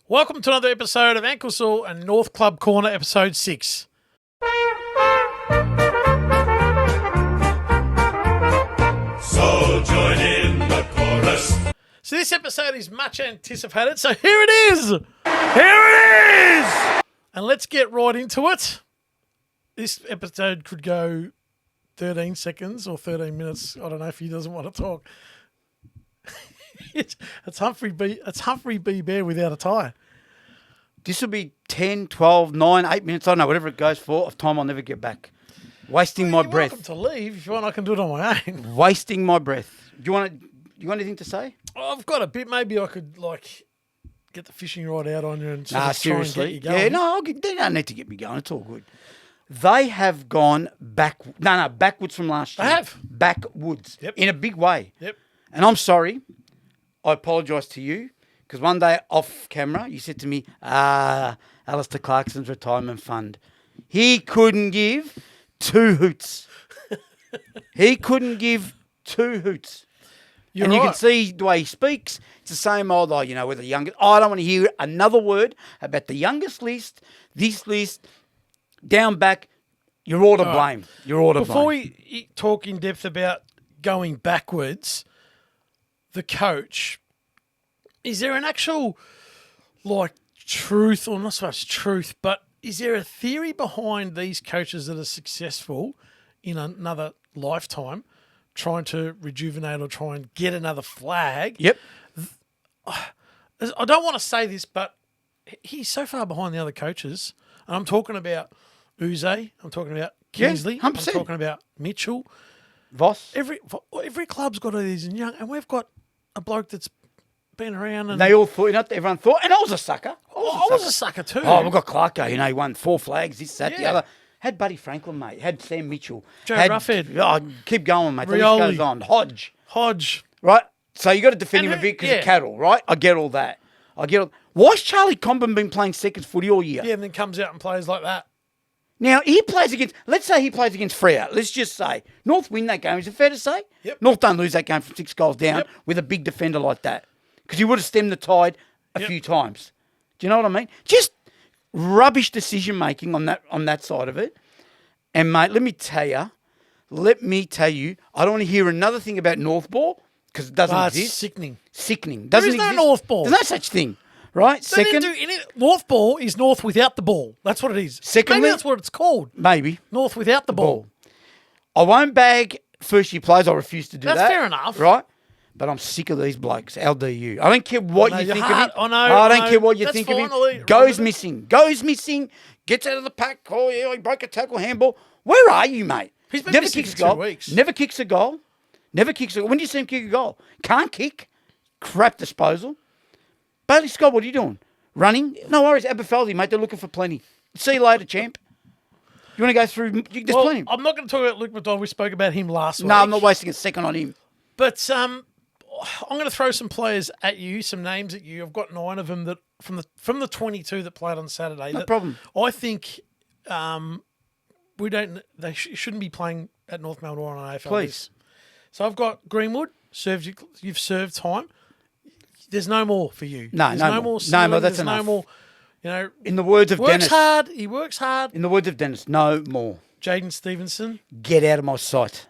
Welcome to another episode of Ankle Sore and North Club Corner, episode 6. So join in the chorus. So this episode is much anticipated, so here it is! Here it is! And let's get right into it. This episode could go 13 seconds or 13 minutes. I don't know if he doesn't want to talk. It's Humphrey B. Bear without a tie. This will be 10, 12, 9, 8 minutes, I don't know, whatever it goes for, of time I'll never get back. Wasting my You're breath. welcome to leave. If you want, I can do it on my own. Wasting my breath. You want anything to say? I've got a bit. Maybe I could, get the fishing rod out on you and sort of Seriously. try and get you going. Yeah, no, they don't need to get me going. It's all good. They have gone backwards from last year. They have. Backwards. Yep. In a big way. Yep. And I'm sorry. I apologise to you. Because one day off camera, you said to me, Alistair Clarkson's retirement fund. He couldn't give 2 hoots. He couldn't give 2 hoots. You're and you right. can see the way he speaks. It's the same old, with the youngest. I don't want to hear another word about the youngest list, this list, down back. You're all to blame. You're all to blame. Before we talk in depth about going backwards, the coach, is there an actual, truth, or not so much truth, but is there a theory behind these coaches that are successful in another lifetime trying to rejuvenate or try and get another flag? Yep. I don't want to say this, but he's so far behind the other coaches. And I'm talking about Uze. I'm talking about Kingsley. 100%. I'm talking about Mitchell. Voss. Every club's got all these young, and we've got a bloke that's been around. And They all thought, everyone thought, and I was a sucker. I was a sucker too. Oh, we've got Clarko, he won 4 flags, this, that, the Yeah. other. Had Buddy Franklin, mate. Had Sam Mitchell. Joe had, Ruffhead. Oh, keep going, mate. The list Rioli. goes on. Hodge. Hodge. So you got to defend And him a who- bit because yeah. of cattle, right? I get all that. Why's Charlie Comben been playing seconds footy all year? Yeah, and then comes out and plays like that. Now, let's say he plays against Freo. Let's just say, North win that game. Is it fair to say? Yep. North don't lose that game from 6 goals down Yep. with a big defender like that. Because he would have stemmed the tide a Yep. few times. Do you know what I mean? Just rubbish decision-making on that side of it. And, mate, let me tell you, I don't want to hear another thing about North ball because it doesn't It's exist. sickening. Sickening. There Doesn't is no exist. North ball. There's no such thing, right? They didn't do any, North ball is North without the ball. That's what it is. Secondly- Maybe that's what it's called. Maybe. North without the ball. I won't bag first-year players. I refuse to do that. That's fair enough. Right? But I'm sick of these blokes, LDU. I don't care what I know you your think heart. of him. I don't know. care what you That's think fine. of I'll him. eat- Goes missing. Gets out of the pack. Oh, yeah, he broke a tackle, handball. Where are you, mate? He's been Never missing kicks for a 2 goal. weeks. Never kicks a goal. When do you see him kick a goal? Can't kick. Crap disposal. Bailey Scott, what are you doing? Running? No worries. Aberfeldy, mate. They're looking for plenty. See you later, champ. You want to go through? There's Well, plenty. I'm not going to talk about Luke McDonald. We spoke about him last week. No, I'm not wasting a second on him. But I'm going to throw some players at you, some names at you. I've got 9 of them that from the 22 that played on Saturday. No problem. I think they shouldn't be playing at North Melbourne or on AFL. Please. So I've got Greenwood. You've served time. There's no more for you. No, There's no no more. more. No Ceiling, more, that's there's no enough. more. In the words of Works Dennis. hard. He works hard. In the words of Dennis, no more. Jaden Stevenson. Get out of my sight.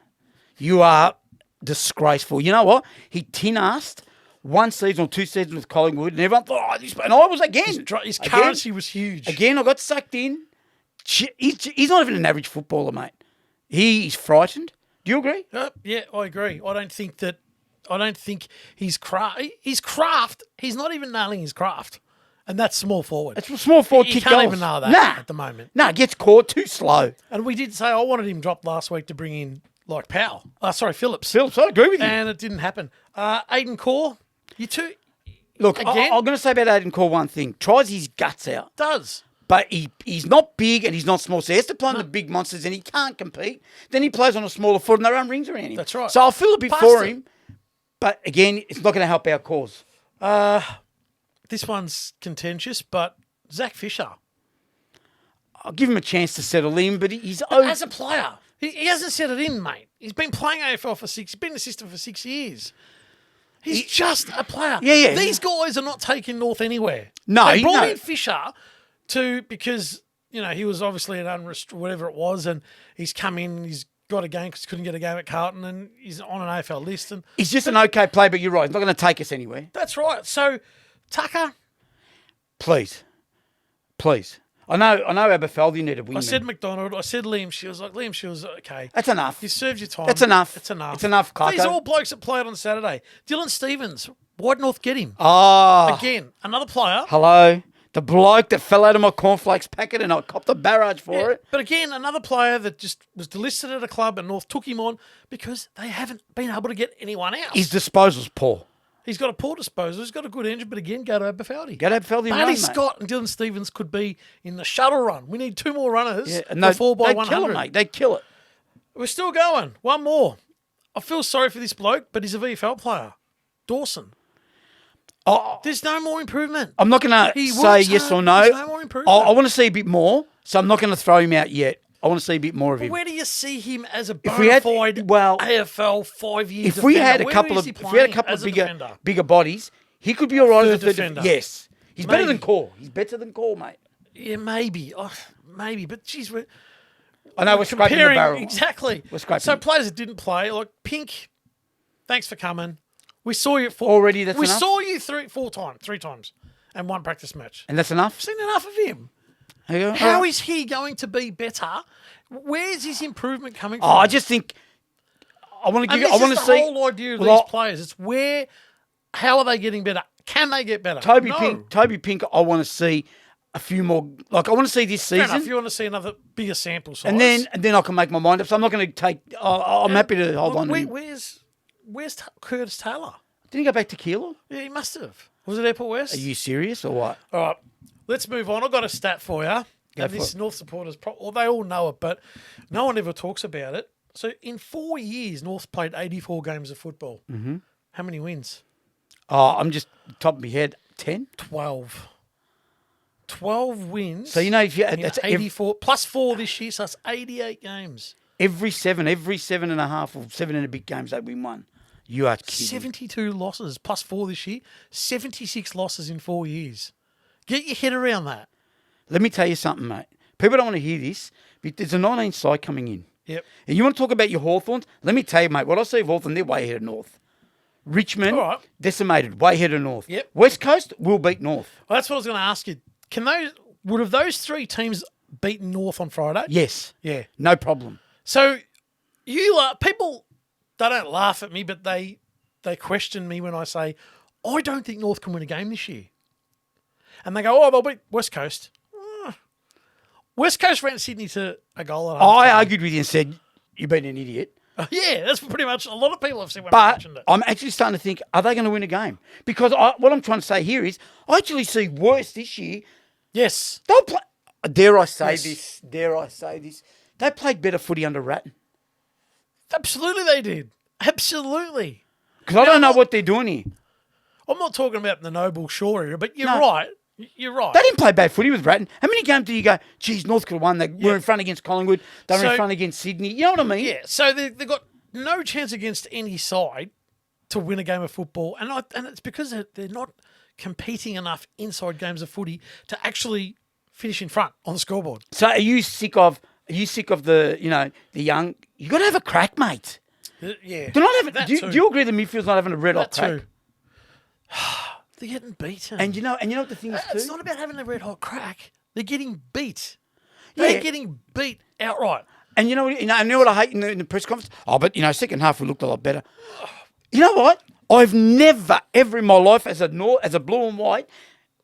You are disgraceful. You know what? He tin-assed 1 season or 2 seasons with Collingwood, and everyone thought, and I was again. His currency was huge. Again, I got sucked in. He's not even an average footballer, mate. He's frightened. Do you agree? Yeah, I agree. I don't think his craft. He's not even nailing his craft, and that's small forward. It's a small forward He kick can't goals. even nail that at the moment. Nah, gets caught too slow. And we did say I wanted him dropped last week to bring in Powell. Phillips. Phillips, I agree with you. And it didn't happen. Aiden Core, you two. Look, again? I'm going to say about Aiden Core one thing. Tries his guts out. Does. But he's not big and he's not small. So he has to play on the big monsters and he can't compete. Then he plays on a smaller foot and they run rings around him. That's right. So I'll feel a bit Past for it. him. But again, it's not going to help our cause. This one's contentious, but Zach Fisher. I'll give him a chance to settle in, but he's As a player, he hasn't set it in, mate. He's been playing AFL for 6. He's been an assistant for 6 years. He's just a player. Yeah. These guys are not taking North anywhere. No, They brought no. in Fisher because, he was obviously an whatever it was, and he's come in and he's got a game because he couldn't get a game at Carlton, and he's on an AFL list. And He's just an okay player, but you're right. He's not going to take us anywhere. that's right. So, Tucker, Please. I know Aberfeldy needed a wingman. I said McDonald, I said Liam Shields. Like, Liam Shields, okay. That's enough. You served your time. That's enough. It's enough. It's enough, Clarko. These are all blokes that played on Saturday. Dylan Stevens, why'd North get him? Oh, Again, another player. hello. The bloke that fell out of my cornflakes packet and I copped a barrage for it. But again, another player that just was delisted at a club and North took him on because they haven't been able to get anyone else. His disposal's poor. He's got a poor disposal. He's got a good engine, but again, go to Aberfeldy. Go to Aberfeldy and run, Barney mate. Scott and Dylan Stevens could be in the shuttle run. We need 2 more runners Yeah, for 4 by they'd 100. kill it, mate. They'd kill it. We're still going. One more. I feel sorry for this bloke, but he's a VFL player. Dawson. Oh, There's no more improvement. I'm not going He to say works yes hard. or no. There's no more improvement. I want to see a bit more, so I'm not going to throw him out yet. I want to see a bit more of him. Where do you see him as a we bona had- fide well, AFL 5-year If we had a defender? couple Where of, is he if we had a playing couple as of a defender? bigger bodies, he could be all right as a Third third defender. Yes, he's better Maybe. than Core. He's better than Core, mate. Yeah, maybe. Oh, maybe. But geez, I know we're scraping the comparing barrel. exactly. We're scraping. So players that didn't play, like Pink. Thanks for coming. We saw you Already, that's we enough? saw you 3 times, and 1 practice match. And that's enough. I've seen enough of him. There you go. How All right. is he going to be better? Where's his improvement coming from? Oh, I just think I want to And give. this I want is to the see whole idea of Well, these players. It's how are they getting better? Can they get better? Toby No. Pink. Toby Pink. I want to see a few more. Like I want to see this Fair season. enough. You want to see another bigger sample size. and then I can make my mind up. So I'm not going to take. I'm happy to hold Look, on to him. where's Curtis Taylor? Didn't he go back to Keeler? Yeah, he must have. Was it Airport West? Are you serious or what? All right, let's move on. I've got a stat for you. Go And for this it. North supporters, well, they all know it, but no one ever talks about it. So in 4 years, North played 84 games of football. Mm-hmm. How many wins? Oh, I'm just top of my head. 10. 12. 12 wins. So you know if you in that's 84 plus 4 this year, so that's 88 games. every 7 and a half or 7 and a bit games they win one. You are kidding. 72 losses plus 4 this year. 76 losses in 4 years. Get your head around that. Let me tell you something, mate. People don't want to hear this, but there's a 19 side coming in. Yep. And you want to talk about your Hawthorns? Let me tell you, mate, what I see of Hawthorn, they're way ahead of North. Richmond, All right. decimated, way ahead of North. Yep. West Coast will beat North. Well, that's what I was going to ask you. Would have those 3 teams beaten North on Friday? Yes. Yeah. No problem. So people, they don't laugh at me, but they question me when I say, I don't think North can win a game this year. And they go, oh, they'll beat West Coast. West Coast ran Sydney to a goal at I halftime. argued with you and said, you've been an idiot. Yeah, that's pretty much a lot of people have said when I But mentioned it. I'm actually starting to think, are they going to win a game? Because what I'm trying to say here is, I actually see worse this year. Yes. They'll play. Dare I say Yes. this? Dare I say this? They played better footy under Ratton. Absolutely they did. Absolutely. Because I don't know what they're doing here. I'm not talking about the Noble Shore area, but you're No. right. You're right. They didn't play bad footy with Ratton. How many games do you go, geez, North could have won? They were in front against Collingwood. They were So- in front against Sydney. You know what I mean? Yeah, so they've got no chance against any side to win a game of football. And it's because they're not competing enough inside games of footy to actually finish in front on the scoreboard. So are you sick of the, the young? You got to have a crack, mate. Yeah. Do not have. That Do you, too. do you agree the midfield's not having a red hot That crack? too. They're getting beaten. And you know what the thing is too. It's not about having a red hot crack. They're getting beat. They're Yeah. getting beat outright. And you know what I hate in the press conference? Oh, but second half we looked a lot better. You know what? I've never ever in my life as a blue and white,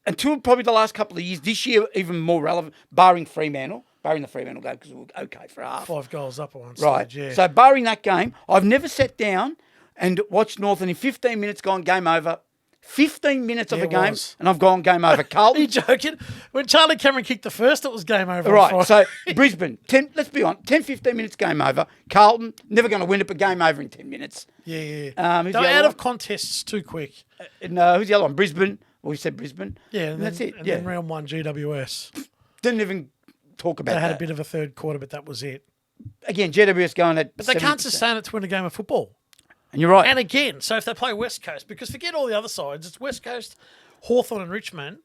until probably the last couple of years, this year even more relevant, barring the Fremantle game because we were okay for half. 5 goals up at one Right. stage, yeah. So barring that game, I've never sat down and watched North and in 15 minutes gone game over. 15 minutes of Yeah, a it game was. and I've gone game over. Are you Carlton. joking? When Charlie Cameron kicked the first, it was game over. on Right, Friday. so Brisbane, let's be honest, 10, 15 minutes game over. Carlton, never going to win it, but game over in 10 minutes. Yeah. Who's They the were other out one? of contests too quick. No, who's the other one? Brisbane. Well, we said Brisbane. Yeah, and that's it. And Yeah. then round 1, GWS. Didn't even talk about They had that. a bit of a third quarter, but that was it. Again, GWS going at But they can't 70%. sustain it to win a game of football. And you're right. And again, so if they play West Coast, because forget all the other sides, it's West Coast, Hawthorn and Richmond.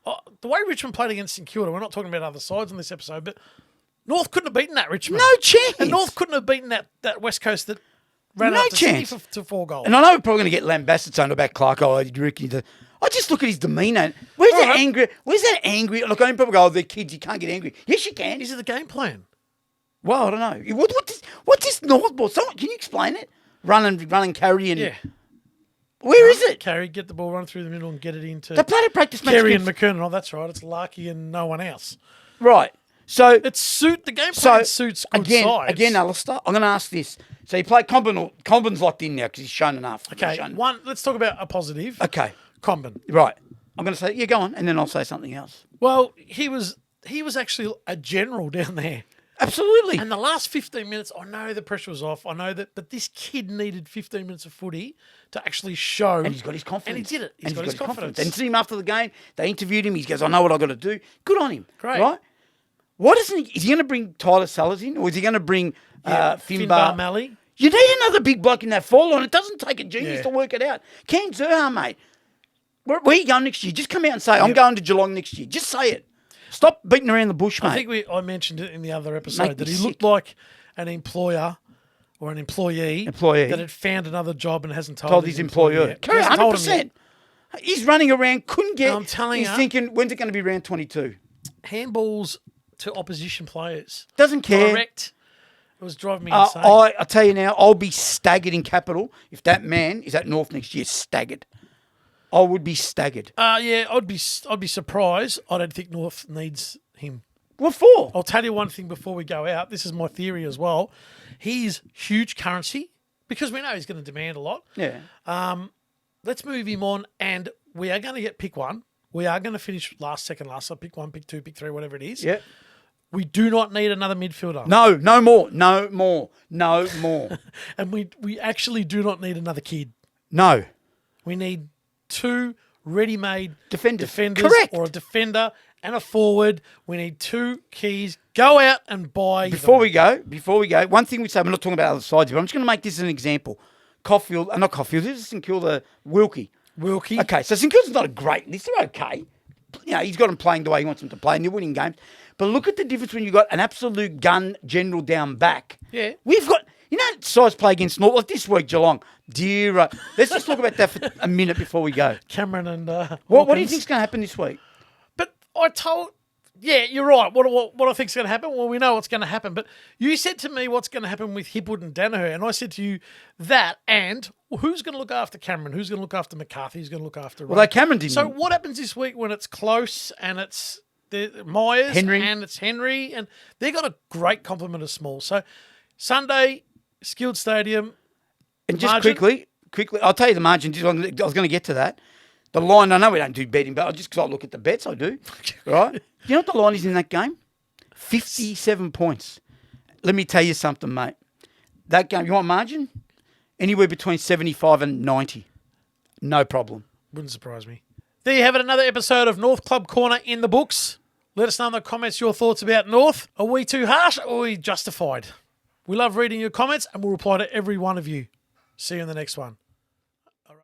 Oh, the way Richmond played against St Kilda, we're not talking about other sides in this episode, but North couldn't have beaten that Richmond. No chance. And North couldn't have beaten that West Coast that ran No up to Sydney chance. to 4 goals. And I know we're probably going to get lambasted saying about Clark. Oh, I just look at his demeanour. Where's that angry? Where's that angry? Look, I mean, people go, oh, they're kids, you can't get angry. Yes, you can. Is it the game plan? Well, I don't know. What's this North ball? Someone, can you explain it? Run and carry and... Yeah. Where is it? Carry, get the ball, run through the middle and get it into... They played a practice match Kerry and against- McKernan. Oh, that's right. It's Larky and no one else. Right. So... The game plan suits good sides. Again, Alistair, I'm going to ask this. So you play Combin's locked in now because he's shown enough. Okay, let's talk about a positive. Okay. Combin. Right. I'm going to say, yeah, go on, and then I'll say something else. Well, he was actually a general down there. Absolutely. And the last 15 minutes, I know the pressure was off. I know that, but this kid needed 15 minutes of footy to actually show. And he's got his confidence. And he did it. He's got his confidence. And see him after the game. They interviewed him. He goes, I know what I've got to do. Good on him. Great. Right? What isn't he? Is he going to bring Tyler Sellers in, or is he going to bring Finbar Malley? You need another big bloke in that fall line. It doesn't take a genius to work it out. Ken Zerha, mate. Where are you going next year? Just come out and say, I'm going to Geelong next year. Just say it. Stop beating around the bush, mate. I think I mentioned it in the other episode Make that me he sick. looked like an employer or an employee that had found another job and hasn't told his employer. yet. Correct, He hasn't told him yet. 100%. He's running around, couldn't get. I'm telling he's you. thinking, when's it going to be round 22? Handballs to opposition players. Doesn't care. Correct. It was driving me insane. I tell you now, I'll be staggered in capital if that man is at North next year. Staggered. I would be staggered. Yeah, I'd be surprised. I don't think North needs him. What for? I'll tell you one thing before we go out. This is my theory as well. He's huge currency because we know he's going to demand a lot. Yeah. Let's move him on, and we are going to get pick one. We are going to finish second last. So pick 1, pick 2, pick 3, whatever it is. Yeah. We do not need another midfielder. No more. And we actually do not need another kid. No. We need 2 ready-made Defenders. Correct. Or a defender and a forward. We need 2 keys. Go out and buy Before them. we go, one thing we say, we're not talking about other sides, but I'm just going to make this an example. Not Caulfield, this is St Kilda, Wilkie. Okay, so St Kilda's not a great list. They're okay. You know, he's got them playing the way he wants them to play, and they're winning games. But look at the difference when you've got an absolute gun general down back. Yeah. We've got, sides play against North, like this week, Geelong. Dear, let's just talk about that for a minute before we go. Cameron and What do you Hawkins. think's going to happen this week? But yeah, you're right. What I think's going to happen? Well, we know what's going to happen. But you said to me what's going to happen with Hipwood and Danaher, and I said to you that, and who's going to look after Cameron? Who's going to look after McCarthy? Who's going to look after Ray? Well, Cameron didn't. So what happens this week when it's close and it's Myers Henry. and it's Henry, and they got a great complement of small. So Sunday, Skilled Stadium. And just margin? quickly, I'll tell you the margin. I was going to get to that. The line, I know we don't do betting, but just because I look at the bets, I do. Right? You know what the line is in that game? 57 points. Let me tell you something, mate. That game, you want margin? Anywhere between 75 and 90. No problem. Wouldn't surprise me. There you have it, another episode of North Club Corner in the books. Let us know in the comments your thoughts about North. Are we too harsh or are we justified? We love reading your comments and we'll reply to every one of you. See you in the next one.